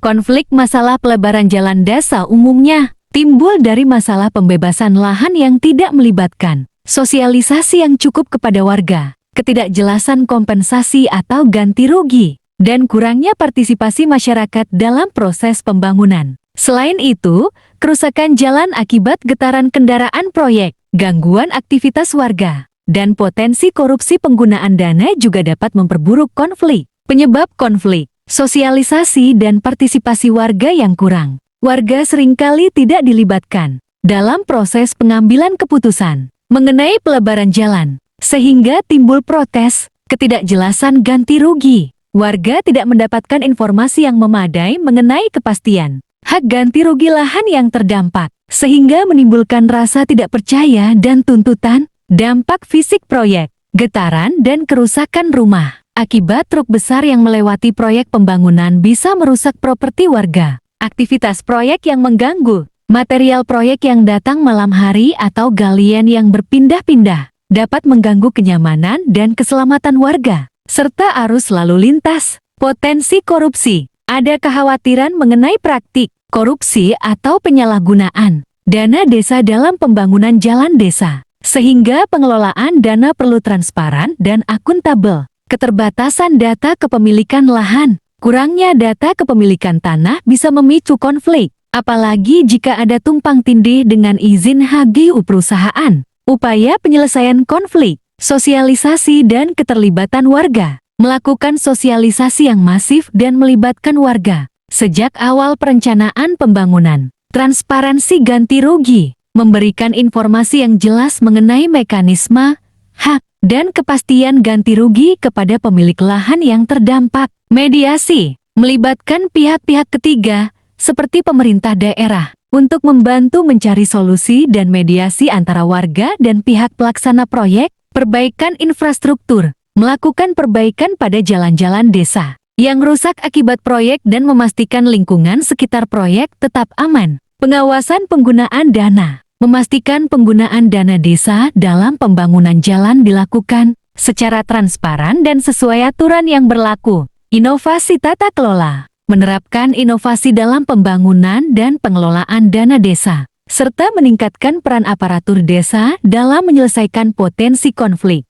Konflik masalah pelebaran jalan desa umumnya timbul dari masalah pembebasan lahan yang tidak melibatkan sosialisasi yang cukup kepada warga, ketidakjelasan kompensasi atau ganti rugi, dan kurangnya partisipasi masyarakat dalam proses pembangunan. Selain itu, kerusakan jalan akibat getaran kendaraan proyek, gangguan aktivitas warga, dan potensi korupsi penggunaan dana juga dapat memperburuk konflik. Penyebab konflik, sosialisasi dan partisipasi warga yang kurang. Warga seringkali tidak dilibatkan dalam proses pengambilan keputusan mengenai pelebaran jalan, sehingga timbul protes, ketidakjelasan ganti rugi. Warga tidak mendapatkan informasi yang memadai mengenai kepastian hak ganti rugi lahan yang terdampak, sehingga menimbulkan rasa tidak percaya dan tuntutan. Dampak fisik proyek, getaran dan kerusakan rumah akibat truk besar yang melewati proyek pembangunan bisa merusak properti warga. Aktivitas proyek yang mengganggu, material proyek yang datang malam hari atau galian yang berpindah-pindah dapat mengganggu kenyamanan dan keselamatan warga, serta arus lalu lintas. Potensi korupsi, ada kekhawatiran mengenai praktik korupsi atau penyalahgunaan dana desa dalam pembangunan jalan desa, sehingga pengelolaan dana perlu transparan dan akuntabel. Keterbatasan data kepemilikan lahan, kurangnya data kepemilikan tanah bisa memicu konflik, apalagi jika ada tumpang tindih dengan izin HGU perusahaan. Upaya penyelesaian konflik, sosialisasi dan keterlibatan warga, melakukan sosialisasi yang masif dan melibatkan warga sejak awal perencanaan pembangunan. Transparansi ganti rugi, memberikan informasi yang jelas mengenai mekanisme, hak, dan kepastian ganti rugi kepada pemilik lahan yang terdampak. Mediasi, melibatkan pihak-pihak ketiga, seperti pemerintah daerah, untuk membantu mencari solusi dan mediasi antara warga dan pihak pelaksana proyek. Perbaikan infrastruktur, melakukan perbaikan pada jalan-jalan desa yang rusak akibat proyek dan memastikan lingkungan sekitar proyek tetap aman. Pengawasan penggunaan dana, memastikan penggunaan dana desa dalam pembangunan jalan dilakukan secara transparan dan sesuai aturan yang berlaku. Inovasi tata kelola, menerapkan inovasi dalam pembangunan dan pengelolaan dana desa, serta meningkatkan peran aparatur desa dalam menyelesaikan potensi konflik.